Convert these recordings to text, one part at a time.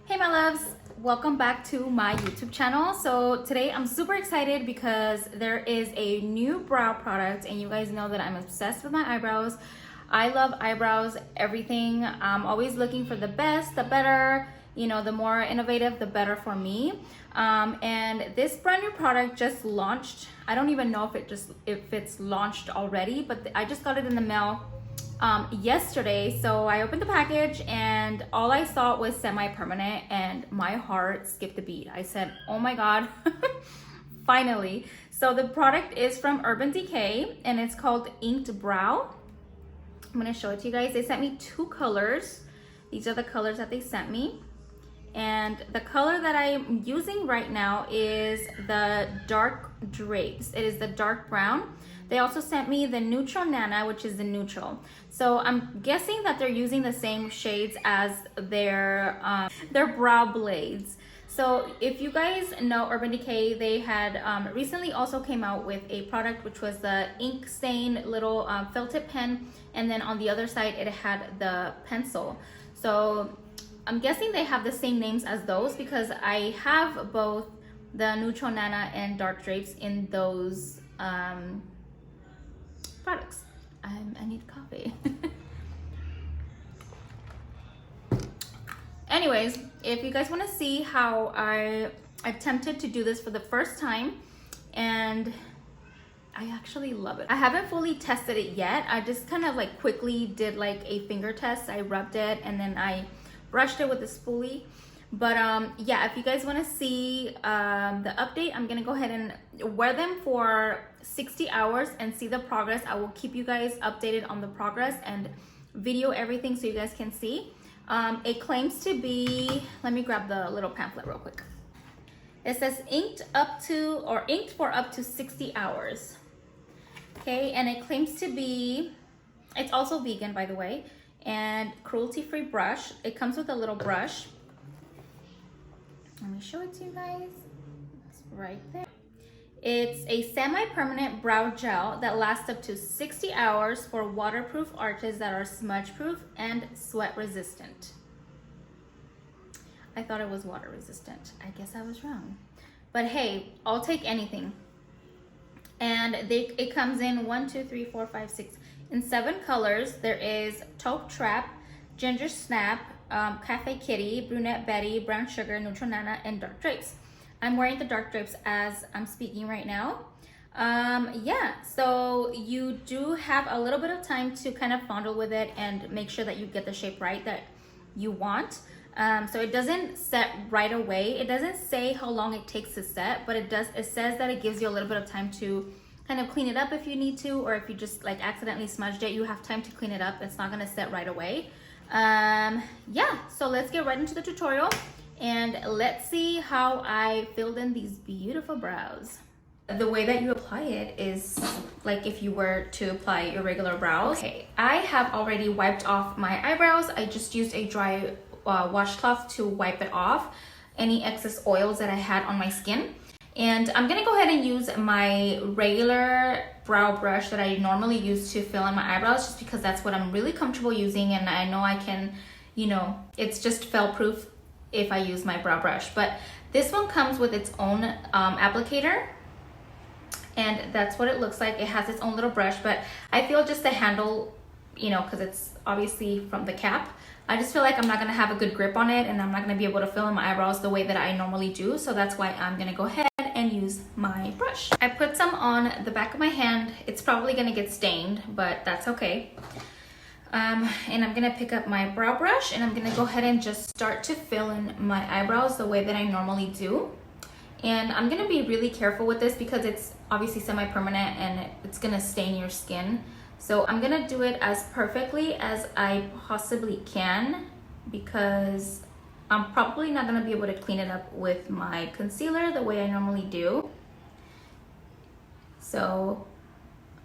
Hey my loves, welcome back to my YouTube channel. So today I'm super excited because there is a new brow product, and you guys know that I'm obsessed with my eyebrows. I love eyebrows, everything. I'm always looking for the best, the better, you know, the more innovative, the better for me. And this brand new product just launched. I don't even know if it's launched already, but I just got it in the mail yesterday. So I opened the package and all I saw was semi-permanent, and my heart skipped a beat. I said, oh my god, finally. So the product is from Urban Decay and it's called Inked Brow. I'm gonna show it to you guys. They sent me two colors. These are the colors that they sent me, and the color that I'm using right now is the dark Drapes. It is the dark brown. They also sent me the Neutral Nana, which is the neutral. So I'm guessing that they're using the same shades as their brow blades. So if you guys know Urban Decay, they had recently also came out with a product which was the ink stain little felt tip pen, and then on the other side it had the pencil. So I'm guessing they have the same names as those because I have both the Neutral Nana and Dark Drapes in those products. I need coffee. Anyways, if you guys want to see how I attempted to do this for the first time, and I actually love it. I haven't fully tested it yet. I just kind of like quickly did like a finger test. I rubbed it and then I brushed it with a spoolie. But yeah, if you guys want to see the update, I'm gonna go ahead and wear them for 60 hours and see the progress. I will keep you guys updated on the progress and video everything so you guys can see. It claims to be, let me grab the little pamphlet real quick. It says inked for up to 60 hours. Okay, and it claims to be, it's also vegan by the way, and cruelty-free brush. It comes with a little brush. Let me show it to you guys. It's right there. It's a semi-permanent brow gel that lasts up to 60 hours for waterproof arches that are smudge-proof and sweat-resistant. I thought it was water-resistant. I guess I was wrong. But hey, I'll take anything. And it comes in 7 colors. There is Taupe Trap, Ginger Snap, Cafe Kitty, Brunette Betty, Brown Sugar, Neutral Nana, and Dark Drapes. I'm wearing the Dark Drapes as I'm speaking right now. Yeah, so you do have a little bit of time to kind of fondle with it and make sure that you get the shape right that you want. So it doesn't set right away. It doesn't say how long it takes to set, but it says that it gives you a little bit of time to kind of clean it up if you need to, or if you just like accidentally smudged it, you have time to clean it up. It's not gonna set right away. Yeah, so let's get right into the tutorial and let's see how I filled in these beautiful brows. The way that you apply it is like if you were to apply your regular brows. Okay, I have already wiped off my eyebrows. I just used a dry washcloth to wipe it off any excess oils that I had on my skin. And I'm gonna go ahead and use my regular brow brush that I normally use to fill in my eyebrows, just because that's what I'm really comfortable using, and I know I can, you know, it's just fail proof if I use my brow brush. But this one comes with its own applicator, and that's what it looks like. It has its own little brush, but I feel just the handle, you know, because it's obviously from the cap, I just feel like I'm not gonna have a good grip on it, and I'm not gonna be able to fill in my eyebrows the way that I normally do. So that's why I'm gonna go ahead and use my brush. I put some on the back of my hand. It's probably gonna get stained, but that's okay. And I'm gonna pick up my brow brush and I'm gonna go ahead and just start to fill in my eyebrows the way that I normally do. And I'm gonna be really careful with this because it's obviously semi-permanent and it's gonna stain your skin. So I'm gonna do it as perfectly as I possibly can, because I'm probably not gonna be able to clean it up with my concealer the way I normally do. So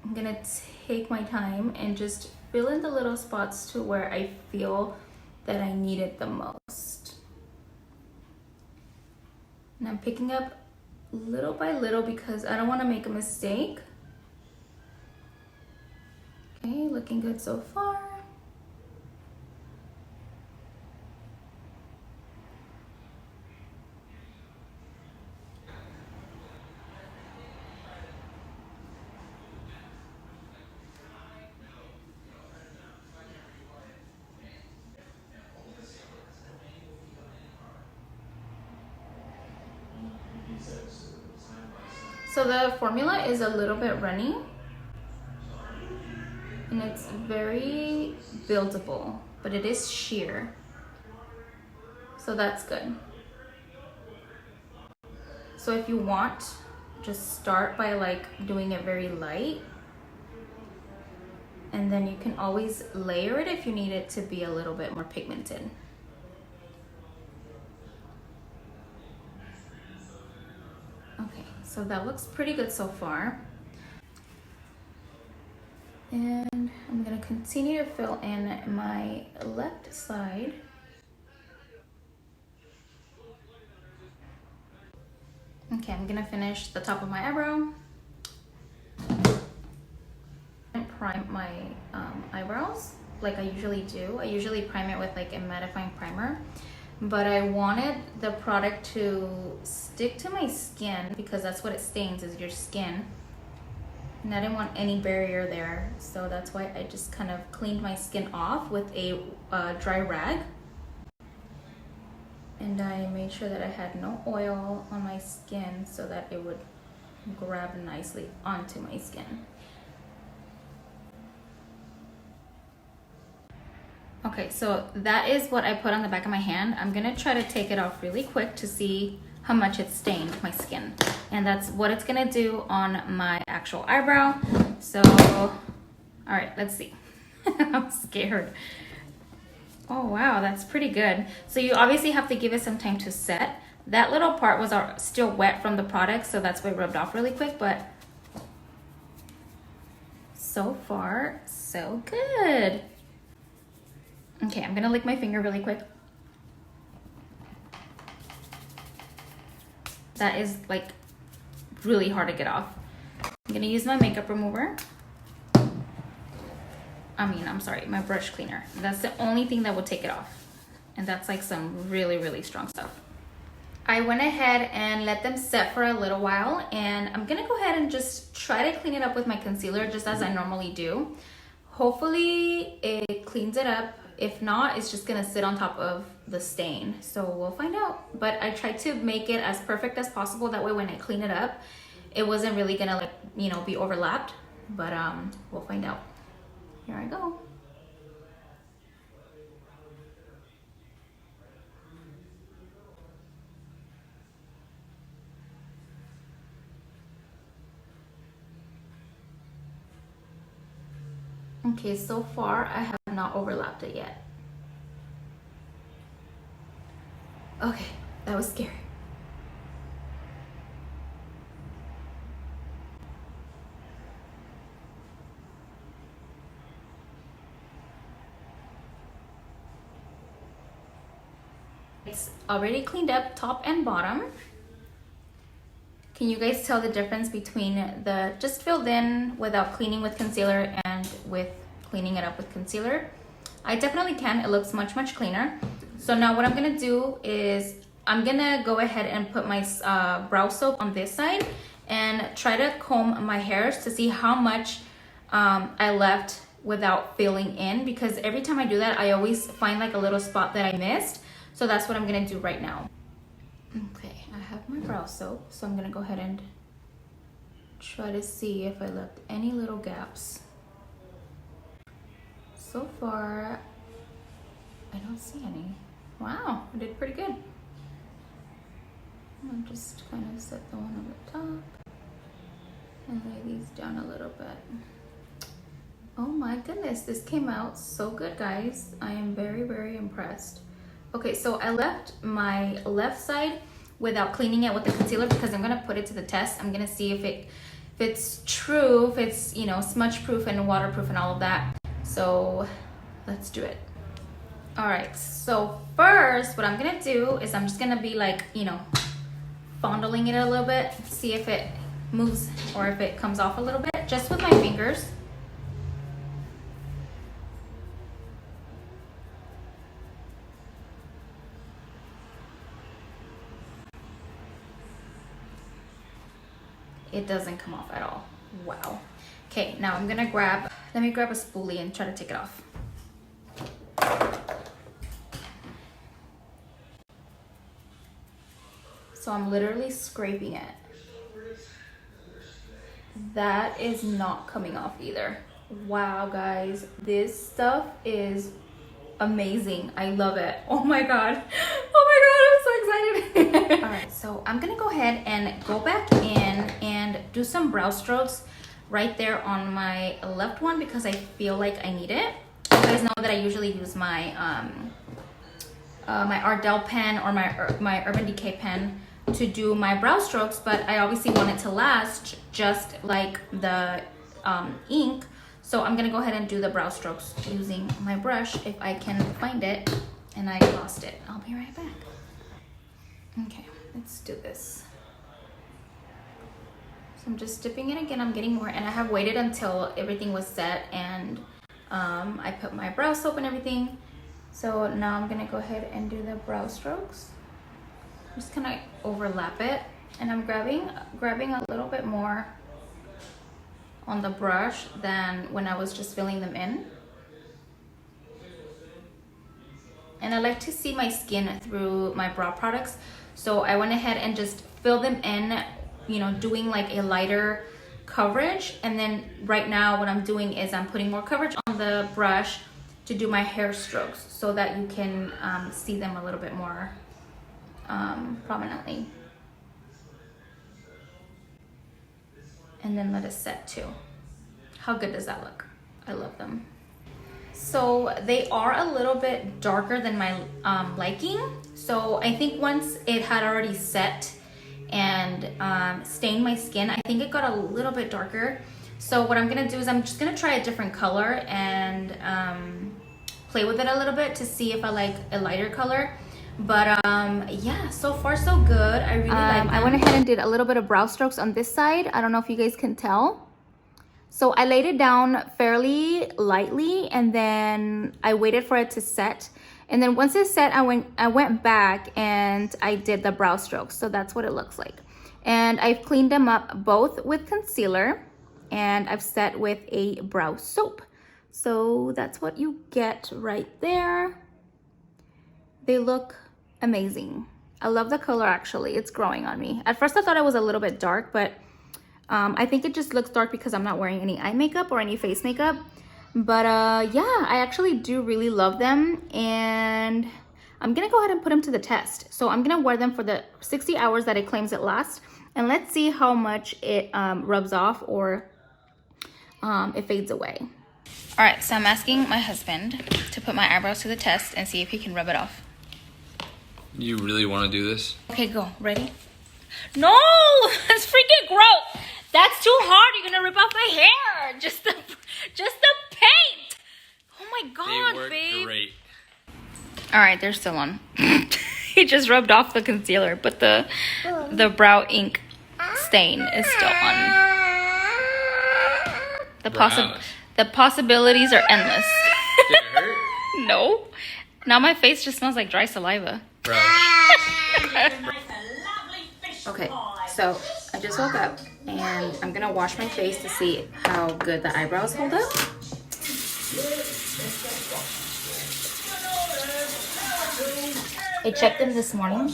I'm gonna take my time and just fill in the little spots to where I feel that I need it the most. And I'm picking up little by little because I don't wanna make a mistake. Okay, looking good so far. So the formula is a little bit runny and it's very buildable, but it is sheer. So that's good. So if you want, just start by like doing it very light. And then you can always layer it if you need it to be a little bit more pigmented. Okay, so that looks pretty good so far. And I'm gonna continue to fill in my left side. Okay, I'm gonna finish the top of my eyebrow. Prime my eyebrows like I usually do. I usually prime it with like a mattifying primer, but I wanted the product to stick to my skin because that's what it stains, is your skin. And I didn't want any barrier there, so that's why I just kind of cleaned my skin off with a dry rag. And I made sure that I had no oil on my skin so that it would grab nicely onto my skin. Okay, so that is what I put on the back of my hand. I'm gonna try to take it off really quick to see how much it stained my skin. And that's what it's gonna do on my actual eyebrow. So, all right, let's see. I'm scared. Oh wow, that's pretty good. So you obviously have to give it some time to set. That little part was still wet from the product, so that's why it rubbed off really quick, but so far, so good. Okay, I'm gonna lick my finger really quick. That is like really hard to get off. I'm gonna use my makeup remover. I'm sorry, my brush cleaner. That's the only thing that will take it off. And that's like some really, really strong stuff. I went ahead and let them set for a little while, and I'm gonna go ahead and just try to clean it up with my concealer just as I normally do. Hopefully it cleans it up. If not, it's just gonna sit on top of the stain. So we'll find out. But I tried to make it as perfect as possible. That way when I clean it up, it wasn't really gonna like, you know, be overlapped. But we'll find out. Here I go. Okay, so far I have not overlapped it yet. Okay, that was scary. It's already cleaned up top and bottom. Can you guys tell the difference between the just filled in without cleaning with concealer and with cleaning it up with concealer? I definitely can. It looks much, much cleaner. So now what I'm gonna do is I'm gonna go ahead and put my brow soap on this side and try to comb my hairs to see how much I left without filling in, because every time I do that, I always find like a little spot that I missed. So that's what I'm gonna do right now. Okay, I have my brow soap, so I'm gonna go ahead and try to see if I left any little gaps. So far, I don't see any. Wow, I did pretty good. I'll just kind of set the one on the top and lay these down a little bit. Oh my goodness, this came out so good, guys. I am very, very impressed. Okay, so I left my left side without cleaning it with the concealer because I'm gonna put it to the test. I'm gonna see if it's true, if it's, you know, smudge proof and waterproof and all of that. So let's do it. All right, so first what I'm gonna do is I'm just gonna be like, you know, fondling it a little bit, see if it moves or if it comes off a little bit, just with my fingers. It doesn't come off at all. Wow. Okay, now I'm gonna let me grab a spoolie and try to take it off. So I'm literally scraping it. that is not coming off either. Wow, guys, this stuff is amazing. I love it. Oh my god. Oh my god, I'm so excited. All right, so I'm gonna go ahead and go back in and do some brow strokes right there on my left one because I feel like I need it. You guys know that I usually use my my Ardell pen or my Urban Decay pen to do my brow strokes, but I obviously want it to last just like the ink. So I'm gonna go ahead and do the brow strokes using my brush if I can find it, and I lost it. I'll be right back. Okay, let's do this. So I'm just dipping it again. I'm getting more, and I have waited until everything was set and I put my brow soap and everything. So now I'm gonna go ahead and do the brow strokes. I'm just gonna overlap it, and I'm grabbing a little bit more on the brush than when I was just filling them in. And I like to see my skin through my brow products, so I went ahead and just filled them in, you know, doing like a lighter coverage. And then right now what I'm doing is I'm putting more coverage on the brush to do my hair strokes so that you can see them a little bit more prominently. And then let it set too. How good does that look? I love them. So they are a little bit darker than my liking. So I think once it had already set and stained my skin, I think it got a little bit darker. So what I'm gonna do is I'm just gonna try a different color and play with it a little bit to see if I like a lighter color. But yeah, so far so good. I really like them. I went ahead and did a little bit of brow strokes on this side. I don't know if you guys can tell. So I laid it down fairly lightly, and then I waited for it to set. And then once it set, I went back and I did the brow strokes. So that's what it looks like. And I've cleaned them up both with concealer, and I've set with a brow soap. So that's what you get right there. They look amazing. I love the color actually. It's growing on me. At first I thought it was a little bit dark, but I think it just looks dark because I'm not wearing any eye makeup or any face makeup. But yeah, I actually do really love them, and I'm gonna go ahead and put them to the test. So I'm gonna wear them for the 60 hours that it claims it lasts, and let's see how much it rubs off or it fades away. All right, so I'm asking my husband to put my eyebrows to the test and see if he can rub it off. You really want to do this? Okay, go. Ready? No! That's freaking gross! That's too hard. You're gonna rip off my hair. Just the paint. Oh my god, they work babe. Great. All right, they're still on. He just rubbed off the concealer, but the brow ink stain is still on. The possibilities are endless. Did it hurt? No. Now my face just smells like dry saliva. Bro. Okay, so I just woke up and I'm gonna wash my face to see how good the eyebrows hold up. I checked them this morning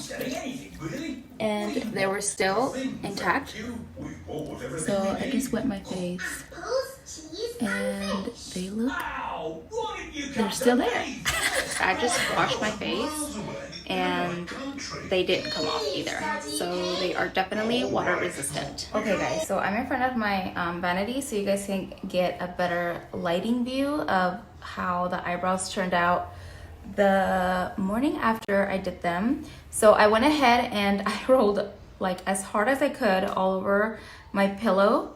and they were still intact. So I just wet my face and they're still there. I just washed my face and they didn't come off either. So they are definitely water resistant. Okay guys, so I'm in front of my vanity so you guys can get a better lighting view of how the eyebrows turned out the morning after I did them. So I went ahead and I rolled like as hard as I could all over my pillow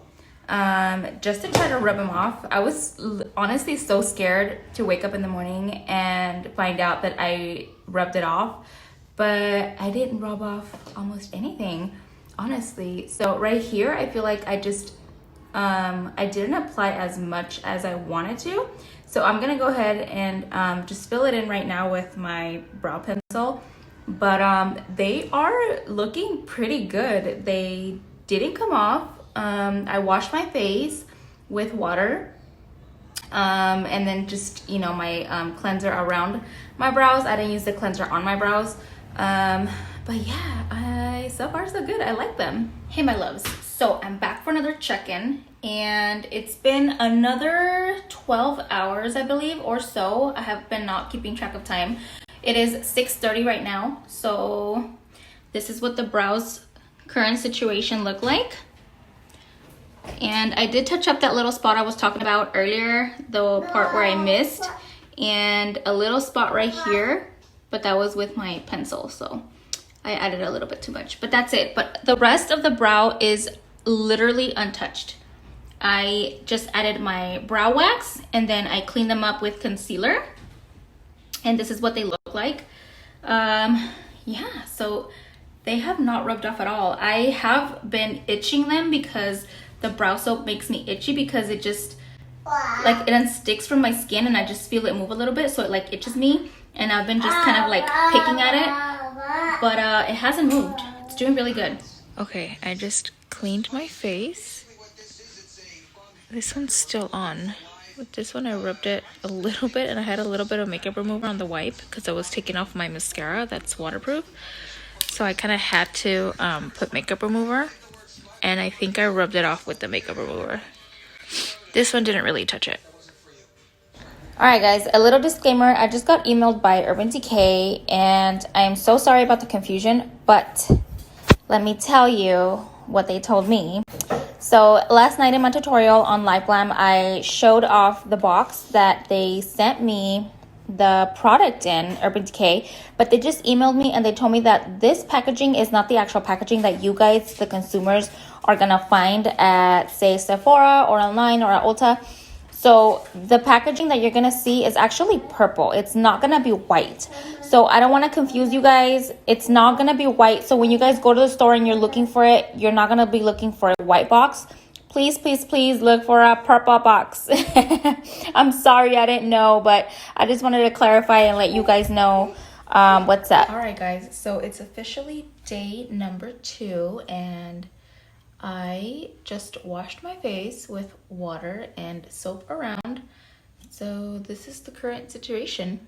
just to try to rub them off. I was honestly so scared to wake up in the morning and find out that I rubbed it off, but I didn't rub off almost anything, honestly. So right here, I feel like I just, I didn't apply as much as I wanted to. So I'm gonna go ahead and just fill it in right now with my brow pencil. But they are looking pretty good. They didn't come off. I washed my face with water and then just, you know, my cleanser around my brows. I didn't use the cleanser on my brows. But yeah, so far so good. I like them. Hey my loves, so I'm back for another check-in and it's been another 12 hours, I believe, or so. I have been not keeping track of time. It is 6:30 right now, so this is what the brows current situation look like. And I did touch up that little spot I was talking about earlier, the part where I missed, and a little spot right here, but that was with my pencil, so I added a little bit too much, but that's it. But the rest of the brow is literally untouched. I just added my brow wax and then I cleaned them up with concealer, and this is what they look like. Yeah, so they have not rubbed off at all. I have been itching them because the brow soap makes me itchy, because it just like it unsticks from my skin and I just feel it move a little bit, so it like itches me, and I've been just kind of like picking at it, but it hasn't moved. It's doing really good. Okay, I just cleaned my face. This one's still on. With this one I rubbed it a little bit, and I had a little bit of makeup remover on the wipe because I was taking off my mascara that's waterproof, so I kind of had to put makeup remover, and I think I rubbed it off with the makeup remover. This one didn't really touch it. Alright guys, a little disclaimer. I just got emailed by Urban Decay, and I'm so sorry about the confusion, but let me tell you what they told me. So last night in my tutorial on LiveGlam, I showed off the box that they sent me the product in, Urban Decay, but they just emailed me and they told me that this packaging is not the actual packaging that you guys, the consumers, are gonna find at, say, Sephora or online or at Ulta. So the packaging that you're gonna see is actually purple. It's not gonna be white. So I don't wanna confuse you guys. It's not gonna be white. So when you guys go to the store and you're looking for it, you're not gonna be looking for a white box. Please, please, please look for a purple box. I'm sorry, I didn't know, but I just wanted to clarify and let you guys know what's up. All right, guys, so it's officially day number 2, and I just washed my face with water and soap around. So this is the current situation.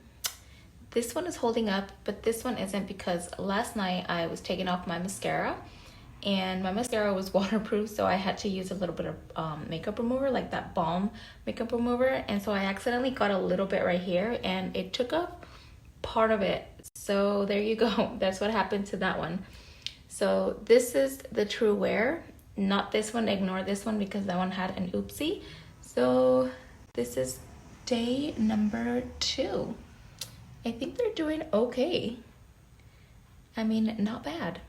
This one is holding up, but this one isn't, because last night I was taking off my mascara, and my mascara was waterproof, so I had to use a little bit of makeup remover, like that balm makeup remover, and so I accidentally got a little bit right here and it took up part of it. So there you go. That's what happened to that one. So this is the true wear, not this one. Ignore this one because that one had an oopsie. So this is day number 2. I think they're doing okay. I mean, not bad.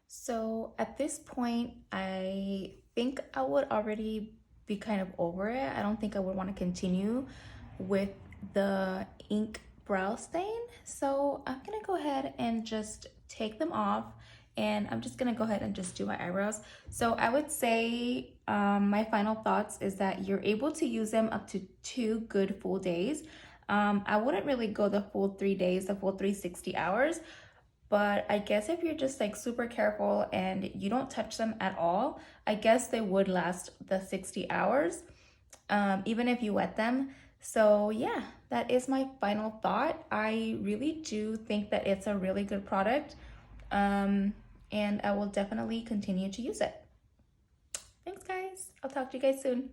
So at this point, I think I would already be kind of over it. I don't think I would want to continue with the ink brow stain. So I'm gonna go ahead and just take them off, and I'm just gonna go ahead and just do my eyebrows. So I would say my final thoughts is that you're able to use them up to 2 good full days. I wouldn't really go the full 3 days, the full 360 hours. But I guess if you're just like super careful and you don't touch them at all, I guess they would last the 60 hours, even if you wet them. So yeah, that is my final thought. I really do think that it's a really good product, and I will definitely continue to use it. Thanks guys. I'll talk to you guys soon.